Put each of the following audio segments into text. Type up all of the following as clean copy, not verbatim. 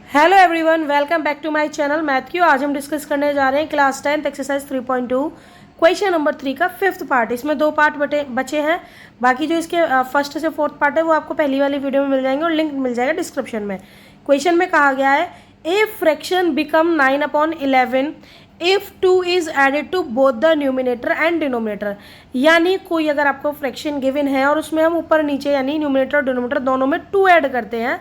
Hello everyone, welcome back to my channel Matthew. आज हम discuss करने जा रहे हैं class 10th exercise 3.2 question number 3 का फिफ्थ पार्ट। इसमें दो पार्ट बचे हैं। बाकी जो इसके फर्स्ट से फोर्थ पार्ट है वो आपको पहली वाली वीडियो में मिल जाएंगे और लिंक मिल जाएगा डिस्क्रिप्शन में। क्वेश्चन में कहा गया है if fraction become 9/11 if 2 is added to both the numerator and denominator. यानी कोई अगर आपको फ्रैक्शन गिवन है और उसमें हम ऊपर नीचे यानी न्यूमिनेटर और डिनोमिनेटर दोनों में 2 ऐड करते हैं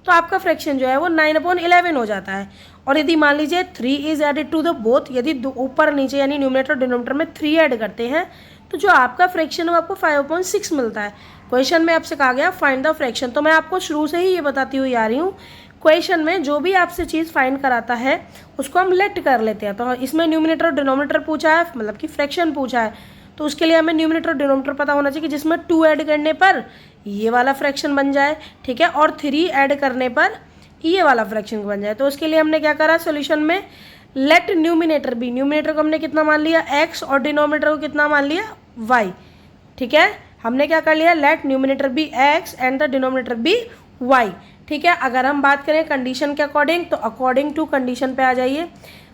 तो आपका फ्रैक्शन जो है वो 9/11 हो जाता है। और यदि मान लीजिए 3 is added to the both, यदि ऊपर नीचे यानी न्यूमिनेटर डिनोमिनेटर में 3 ऐड करते हैं तो जो आपका फ्रैक्शन है वो आपको 5/6 मिलता है। क्वेश्चन में आपसे कहा गया फाइंड द फ्रैक्शन। तो मैं आपको शुरू से ही ये बताती हुई आ रही हूँ, क्वेश्चन में जो भी आपसे चीज़ फाइंड कराता है उसको हम लेट कर लेते हैं। तो इसमें न्यूमिनेटर और डिनोमिनेटर पूछा है, मतलब कि फ्रैक्शन पूछा है, तो उसके लिए हमें न्यूमिनेटर और डिनोमिनेटर पता होना चाहिए कि जिसमें 2 ऐड करने पर ये वाला फ्रैक्शन बन जाए, ठीक है, और 3 ऐड करने पर ये वाला फ्रैक्शन बन जाए। तो उसके लिए हमने क्या करा, सॉल्यूशन में लेट न्यूमिनेटर बी, न्यूमिनेटर को हमने कितना मान लिया x और डिनोमिनेटर को कितना मान लिया y, ठीक है। हमने क्या कर लिया, let numerator be x and the denominator be y, ठीक है। अगर हम बात करें कंडीशन के अकॉर्डिंग तो अकॉर्डिंग टू कंडीशन पे आ जाइए।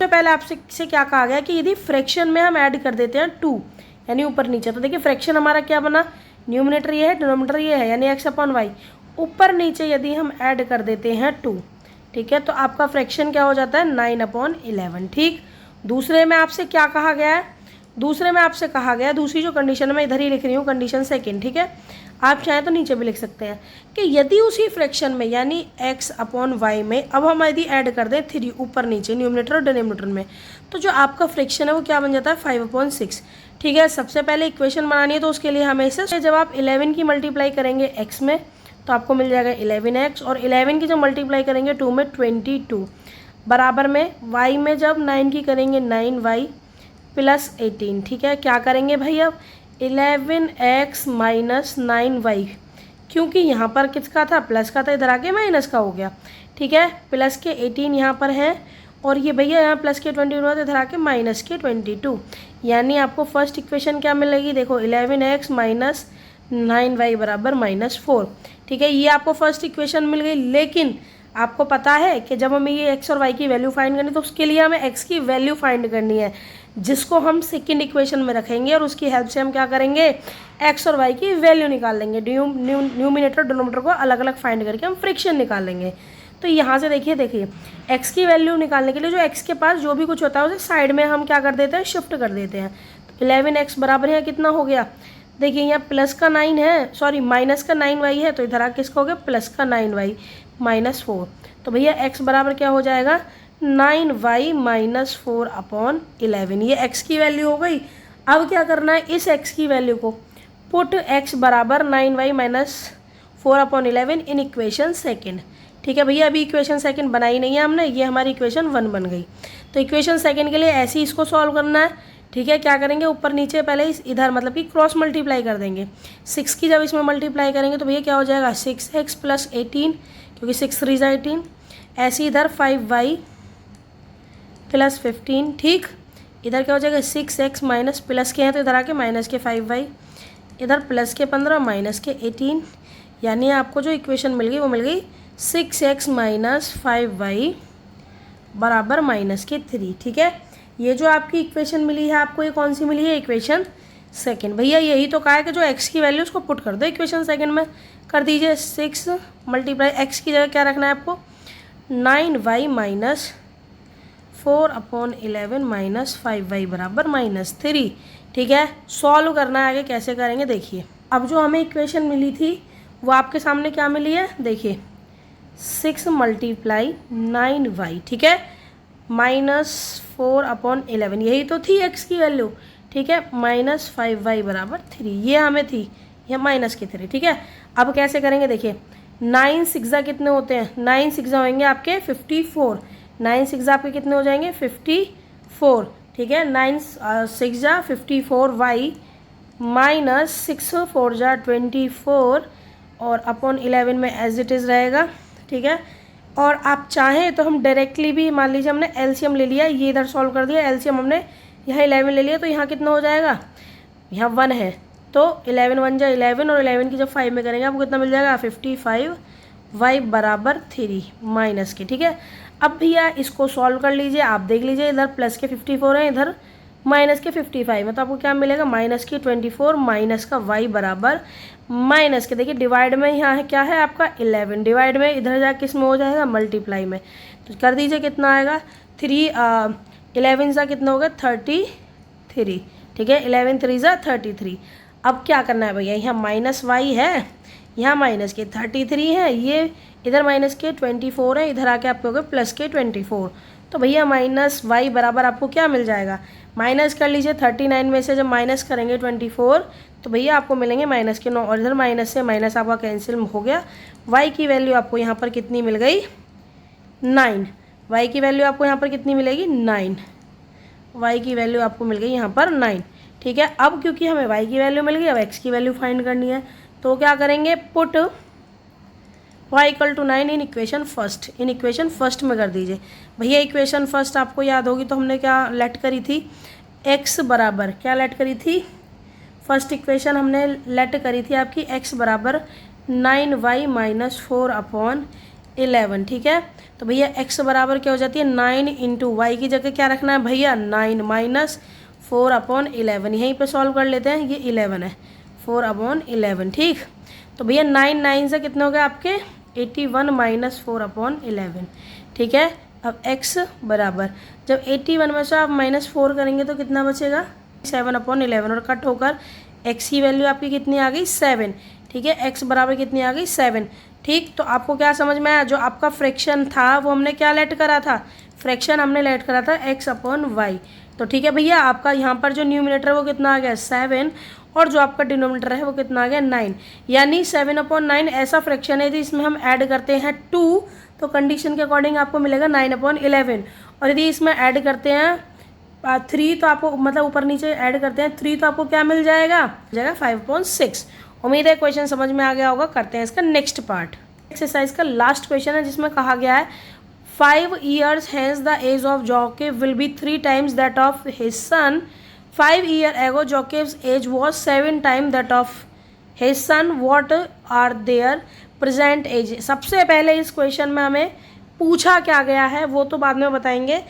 तो पहले आपसे क्या कहा गया कि यदि फ्रैक्शन में हम ऐड कर देते हैं 2 यानी ऊपर नीचे, तो देखिए फ्रैक्शन हमारा क्या बना, न्यूमिनेटर ये है डिनोमिनेटर ये है यानी x/y, ऊपर नीचे यदि हम ऐड कर देते हैं 2, ठीक है, तो आपका फ्रैक्शन क्या हो जाता है 9/11, ठीक। दूसरे में आपसे क्या कहा गया है, दूसरे में आपसे कहा गया है, दूसरी जो कंडीशन मैं इधर ही लिख रही हूँ कंडीशन सेकंड, ठीक है, आप चाहें तो नीचे भी लिख सकते हैं कि यदि उसी फ्रैक्शन में यानी x/y में अब हम यदि ऐड कर दें 3 ऊपर नीचे न्यूमिनेटर और डिनोमिनेटर में, तो जो आपका फ्रैक्शन है वो क्या बन जाता है 5/6, ठीक है। सबसे पहले इक्वेशन बनानी है तो उसके लिए हमें इसे जब आप 11 की मल्टीप्लाई करेंगे x में तो आपको मिल जाएगा 11x, और 11 की जब मल्टीप्लाई करेंगे 2 में 22, बराबर में y में जब 9 की करेंगे 9y प्लस 18, ठीक है। क्या करेंगे भाई, अब 11x माइनस 9y, क्योंकि यहाँ पर किसका था प्लस का था, इधर आके माइनस का हो गया, ठीक है। प्लस के 18 यहाँ पर है और ये भैया यहाँ प्लस के 21 हुआ तो इधर आके माइनस के 22, यानी आपको फर्स्ट इक्वेशन क्या मिलेगी, देखो 11x माइनस 9y बराबर -4, ठीक है। ये आपको फर्स्ट इक्वेशन मिल गई। लेकिन आपको पता है कि जब हमें ये x और y की वैल्यू फाइंड करनी है तो उसके लिए हमें x की वैल्यू फाइंड करनी है, जिसको हम सेकंड इक्वेशन में रखेंगे और उसकी हेल्प से हम क्या करेंगे, x और y की वैल्यू निकाल लेंगे। न्यूमिनेटर डिनोमिनेटर को अलग अलग फाइंड करके हम फ्रैक्शन निकाल लेंगे। तो यहाँ से देखिए x की वैल्यू निकालने के लिए जो x के पास जो भी कुछ होता है उसे साइड में हम क्या कर देते हैं, शिफ्ट कर देते हैं। तो 11x बराबर यहाँ कितना हो गया, देखिए यहाँ प्लस का 9 है, सॉरी माइनस का 9y है, तो इधर आ किसका हो गया प्लस का 9y -4। तो भैया x बराबर क्या हो जाएगा 9y -4/11, ये x की वैल्यू हो गई। अब क्या करना है, इस x की वैल्यू को पुट x बराबर 9y -4/11 इन इक्वेशन सेकेंड, ठीक है भैया। अभी इक्वेशन सेकंड बनाई नहीं है हमने, ये हमारी इक्वेशन 1 बन गई। तो इक्वेशन सेकंड के लिए ऐसे ही इसको सॉल्व करना है, ठीक है। क्या करेंगे, ऊपर नीचे पहले इधर मतलब कि क्रॉस मल्टीप्लाई कर देंगे। 6 की जब इसमें मल्टीप्लाई करेंगे तो भैया क्या हो जाएगा 6x प्लस 18, क्योंकि 6 3 ज़ा 18, ऐसे इधर 5y प्लस 15, ठीक। इधर क्या हो जाएगा 6x माइनस प्लस के हैं तो इधर आके माइनस के 5y, इधर प्लस के 15 माइनस के 18, यानी आपको जो इक्वेशन मिल गई वो मिल गई 6x माइनस 5y बराबर -3, ठीक है। ये जो आपकी इक्वेशन मिली है आपको, ये कौन सी मिली है, इक्वेशन सेकंड। भैया यही तो कहा है कि जो x की वैल्यू उसको पुट कर दो इक्वेशन सेकंड में, कर दीजिए 6 मल्टीप्लाई x की जगह क्या रखना है आपको 9y -4/11 -5y बराबर -3, ठीक है। सॉल्व करना है, आगे कैसे करेंगे देखिए। अब जो हमें इक्वेशन मिली थी वो आपके सामने क्या मिली है, देखिए 6 मल्टीप्लाई 9y, ठीक है, -4/11, यही तो थी x की वैल्यू, ठीक है, -5y बराबर 3, ये हमें थी, यह -3, ठीक है। अब कैसे करेंगे देखिए, 9 6 कितने होते हैं, 9 6 होंगे आपके 54, 9 6 आपके कितने हो जाएंगे 54, ठीक है। 9 6 54y -6 4 24 और अपॉन 11 में एज इट इज़ रहेगा, ठीक है। और आप चाहें तो हम डायरेक्टली भी, मान लीजिए हमने एलसीएम ले लिया, ये इधर सॉल्व कर दिया, एलसीएम हमने यहाँ 11 ले लिया, तो यहाँ कितना हो जाएगा, यहाँ 1 है तो 11 1 जा 11, और 11 की जब 5 में करेंगे आपको कितना मिल जाएगा 55 y बराबर 3 माइनस के, ठीक है। अब भैया इसको सॉल्व कर लीजिए, आप देख लीजिए इधर प्लस के 54 है, इधर माइनस के 55 है, तो आपको क्या मिलेगा माइनस की 24 माइनस का y बराबर माइनस के, देखिए डिवाइड में यहाँ है क्या है आपका 11, डिवाइड में इधर जा किस में हो जाएगा मल्टीप्लाई में, तो कर दीजिए कितना आएगा 11 सा कितना होगा 33, ठीक है, 11 3 सा 33। अब क्या करना है भैया, यहाँ माइनस वाई है, यहाँ माइनस के 33 है, ये इधर माइनस के 24 है, इधर आके आपको होगा प्लस के 24, तो भैया माइनस वाई बराबर आपको क्या मिल जाएगा, माइनस कर लीजिए 39 में से जब माइनस करेंगे 24 तो भैया आपको मिलेंगे माइनस के 9, और इधर माइनस से माइनस आपका कैंसिल हो गया। वाई की वैल्यू आपको यहाँ पर कितनी मिल गई 9, वाई की वैल्यू आपको यहाँ पर कितनी मिलेगी 9, वाई की वैल्यू आपको मिल गई यहाँ पर 9, ठीक है। अब क्योंकि हमें वाई की वैल्यू मिल गई, अब एक्स की वैल्यू फाइंड करनी है, तो क्या करेंगे put y equal to 9 in equation first, in equation first में कर दीजिए भैया। इक्वेशन फर्स्ट आपको याद होगी तो हमने क्या लेट करी थी, x बराबर क्या लेट करी थी, फर्स्ट इक्वेशन हमने लेट करी थी आपकी x बराबर 9y माइनस 4 अपॉन 11, ठीक है। तो भैया x बराबर क्या हो जाती है 9 इंटू वाई की जगह क्या रखना है भैया 9 माइनस 4 अपॉन 11, यहीं पे सॉल्व कर लेते हैं, ये 11 है 4 अपॉन 11, ठीक। तो भैया 9 से कितने हो गए आपके 81 माइनस 4 अपॉन 11, ठीक है। अब x बराबर जब 81 में से आप माइनस 4 करेंगे तो कितना बचेगा 7 अपॉन 11, और कट होकर x की वैल्यू आपकी कितनी आ गई 7, ठीक है। x बराबर कितनी आ गई 7, ठीक। तो आपको क्या समझ में आया, जो आपका फ्रैक्शन था वो हमने क्या लेट करा था, फ्रैक्शन हमने लेट करा था x अपॉन वाई, तो ठीक है भैया। आपका यहाँ पर जो न्यूमिनेटर है वो कितना आ गया 7, और जो आपका डिनोमिनेटर है वो कितना आ गया 9, यानी 7 अपॉन 9 ऐसा फ्रैक्शन है जिसमें हम ऐड करते हैं 2 तो कंडीशन के अकॉर्डिंग आपको मिलेगा 9 अपॉन 11, और यदि इसमें ऐड करते हैं 3 तो आपको मतलब ऊपर नीचे ऐड करते हैं 3 तो आपको क्या मिल जाएगा 5/6। उम्मीद है क्वेश्चन समझ में आ गया होगा। करते हैं इसका नेक्स्ट पार्ट। एक्सरसाइज का लास्ट क्वेश्चन है जिसमें कहा गया है 5 years hence the age of Joachim will be 3 times that of his son. 5 years ago Joachim's age was 7 times that of his son. What are their present age? सबसे पहले इस question में हमें पूछा क्या गया है वो तो बाद में बताएंगे,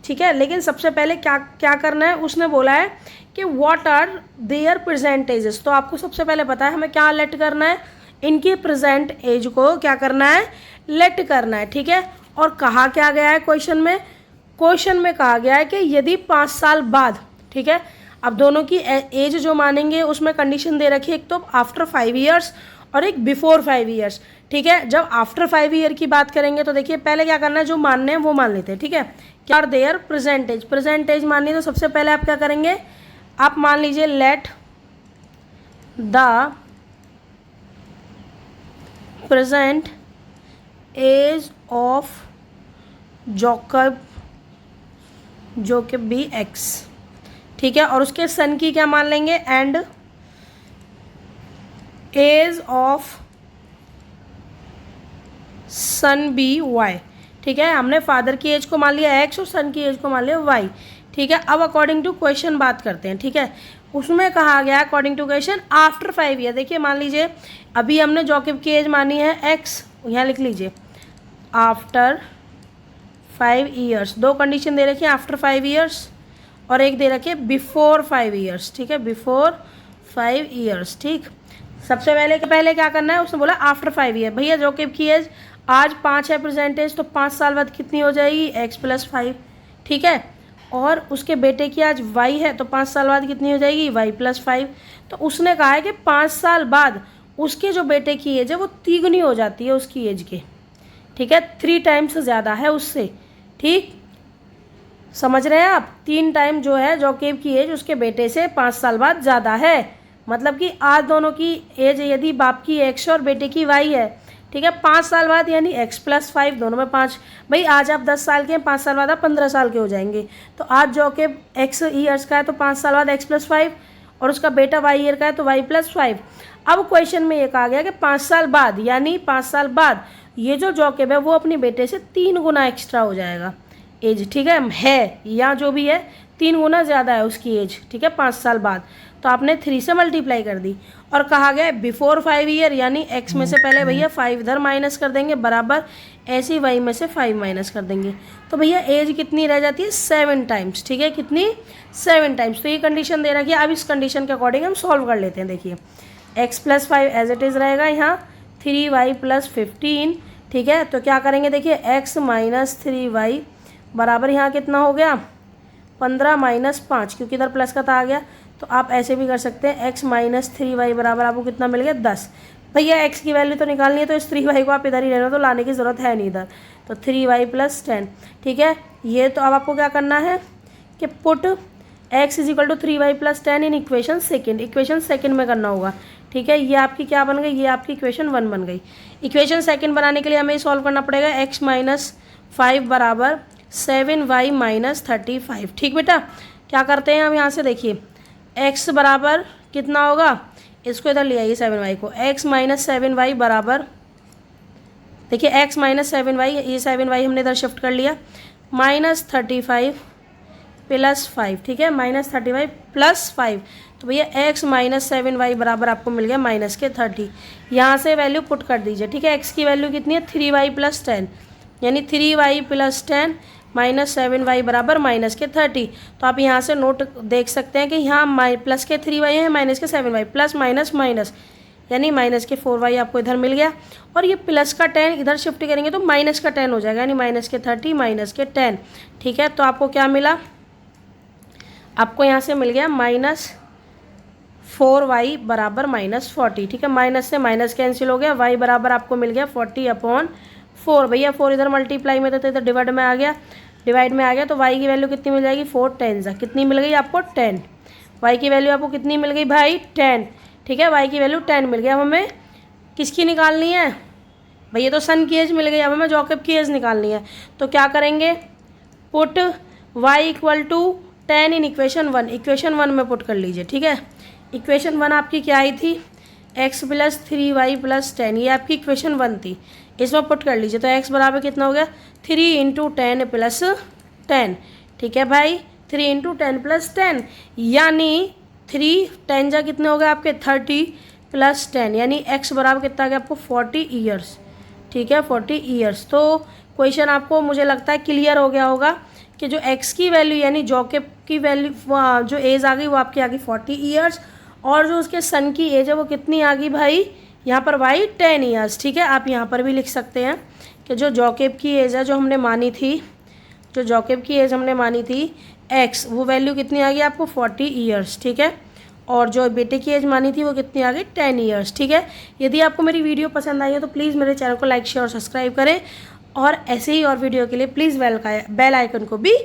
ठीक है। लेकिन सबसे पहले क्या क्या करना है, उसने बोला है कि what are their present ages, तो आपको सबसे पहले पता है हमें क्या लेट करना है, इनकी प्रेजेंट एज को क्या करना है लेट करना है, ठीक है। और कहा क्या गया है क्वेश्चन में कहा गया है कि यदि 5 साल बाद, ठीक है, अब दोनों की एज जो मानेंगे उसमें कंडीशन दे रखी है, एक तो आफ्टर 5 years और एक बिफोर 5 years, ठीक है। जब आफ्टर 5 year की बात करेंगे तो देखिए पहले क्या करना है, जो मानने हैं वो मान लेते हैं, ठीक है। क्या आर देयर प्रेजेंट एज माननी, तो सबसे पहले आप क्या करेंगे, आप मान लीजिए let the present age of Jacob be X, ठीक है। और उसके सन की क्या मान लेंगे, and age of son be Y, ठीक है। हमने फादर की एज को मान लिया एक्स और सन की एज को मान लिया वाई, ठीक है। अब अकॉर्डिंग टू क्वेश्चन बात करते हैं, ठीक है। उसमें कहा गया according to question after 5 year, देखिए मान लीजिए अभी हमने जोकब की एज मानी है एक्स, यहाँ लिख लीजिए आफ्टर 5 years, दो कंडीशन दे रखी है आफ्टर 5 years और एक दे रखी है बिफोर 5 years, ठीक है, बिफोर 5 years, ठीक। सबसे पहले क्या करना है, उसने बोला आफ्टर 5 year, भैया जोकब की एज आज 5 है परसेंटेज, तो 5 साल बाद कितनी हो जाएगी x+5, ठीक है। और उसके बेटे की आज y है तो 5 साल बाद कितनी हो जाएगी y+5, तो उसने कहा है कि 5 साल बाद उसके जो बेटे की एज है वो 3 गुनी हो जाती है उसकी एज के, ठीक है, 3 टाइम्स ज़्यादा है उससे, ठीक। समझ रहे हैं आप, 3 टाइम जो है जोकब की एज उसके बेटे से 5 साल बाद ज़्यादा है, मतलब कि आज दोनों की एज यदि बाप की x और बेटे की y है, ठीक है, 5 साल बाद यानी x+5, दोनों में 5, भाई आज आप 10 साल के हैं, 5 साल बाद आप 15 साल के हो जाएंगे, तो आज जोकब x ईयर्स का है तो 5 साल बाद x+5 और उसका बेटा y ईयर का है तो y+5। अब क्वेश्चन में ये कहा गया कि 5 साल बाद, यानी 5 साल बाद ये जो जोकब है वो अपने बेटे से 3 गुना एक्स्ट्रा हो जाएगा एज, ठीक है या जो भी है 3 गुना ज़्यादा है उसकी एज, ठीक है, 5 साल बाद, तो आपने 3 से मल्टीप्लाई कर दी। और कहा गया बिफोर 5 ईयर, यानी x में से पहले भैया 5 इधर माइनस कर देंगे, बराबर ऐसे ही y में से 5 माइनस कर देंगे। तो भैया एज कितनी रह जाती है? 7 टाइम्स, ठीक है, कितनी? 7 टाइम्स। तो ये कंडीशन दे रखी है। अब इस कंडीशन के अकॉर्डिंग हम सॉल्व कर लेते हैं। देखिए x + 5 एज इट इज़ रहेगा, यहाँ 3y + 15, ठीक है। तो क्या करेंगे? देखिए x - 3y बराबर यहाँ कितना हो गया? 15 - 5, क्योंकि इधर प्लस का था आ गया। तो आप ऐसे भी कर सकते हैं, x - 3y बराबर आपको कितना मिल गया? 10। भैया x की वैल्यू तो निकालनी है, तो इस 3y को आप इधर ही रहना, तो लाने की ज़रूरत है नहीं इधर। तो 3y + 10, ठीक है। ये तो अब आपको क्या करना है कि put x = 3y + 10 in equation second में करना होगा, ठीक है। ये आपकी क्या बन गई? ये आपकी इक्वेशन 1 बन गई। इक्वेशन सेकेंड बनाने के लिए हमें सॉल्व करना पड़ेगा। x - 5 बराबर 7y - 35, ठीक बेटा। क्या करते हैं हम यहाँ से? देखिए x बराबर कितना होगा? इसको इधर ले आइए 7y को। x - 7y बराबर, देखिए x - 7y, ये 7y हमने इधर शिफ्ट कर लिया, -35 + 5, ठीक है, -35 + 5। तो भैया x - 7y बराबर आपको मिल गया -30। यहाँ से वैल्यू पुट कर दीजिए, ठीक है। x की वैल्यू कितनी है? 3y + 10, यानी 3y + 10 - 7y बराबर -30। तो आप यहाँ से नोट देख सकते हैं कि यहाँ प्लस के 3y है, माइनस के 7y, प्लस माइनस माइनस, यानी -4y आपको इधर मिल गया। और ये प्लस का 10 इधर शिफ्ट करेंगे तो माइनस का 10 हो जाएगा, यानी -30 - 10, ठीक है। तो आपको क्या मिला? आपको यहाँ से मिल गया -4y बराबर -40, ठीक है। माइनस से माइनस कैंसिल हो गया, y बराबर आपको मिल गया 40/4। भैया 4 इधर मल्टीप्लाई में था तो इधर डिवाइड में आ गया, तो y की वैल्यू कितनी मिल जाएगी? 4 10 कितनी मिल गई आपको? 10। y की वैल्यू आपको कितनी मिल गई भाई? 10, ठीक है। y की वैल्यू 10 मिल गई। अब हमें किसकी निकालनी है भैया? तो सन की एज मिल गई, अब हमें जॉकब की एज निकालनी है। तो क्या करेंगे? पुट y = 10 इन इक्वेशन 1 में पुट कर लीजिए, ठीक है। इक्वेशन 1 आपकी क्या आई थी? x + 3y + 10, ये आपकी इक्वेशन 1 थी, इसमें पुट कर लीजिए। तो x बराबर कितना हो गया? 3 × 10 + 10, ठीक है भाई, 3 × 10 + 10, यानी 3 10 जा कितने हो गए आपके? 30 + 10, यानी x बराबर कितना आ गया आपको? 40 ईयर्स, ठीक है, 40 ईयर्स। तो क्वेश्चन आपको मुझे लगता है क्लियर हो गया होगा कि जो x की वैल्यू यानी जॉकब की वैल्यू जो एज आ गई वो आपकी आ गई 40 ईयर्स, और जो उसके सन की एज है वो कितनी आ गई भाई? यहाँ पर भाई 10 ईयर्स, ठीक है। आप यहाँ पर भी लिख सकते हैं कि जो जॉकब की एज है जो हमने मानी थी, x, वो वैल्यू कितनी आ गई आपको? 40 ईयर्स, ठीक है। और जो बेटे की एज मानी थी वो कितनी आ गई? 10 ईयर्स, ठीक है। यदि आपको मेरी वीडियो पसंद आई है तो प्लीज़ मेरे चैनल को लाइक, शेयर और सब्सक्राइब करें, और ऐसे ही और वीडियो के लिए प्लीज़ बेल आइकन को भी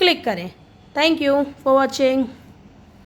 क्लिक करें। Thank you for watching.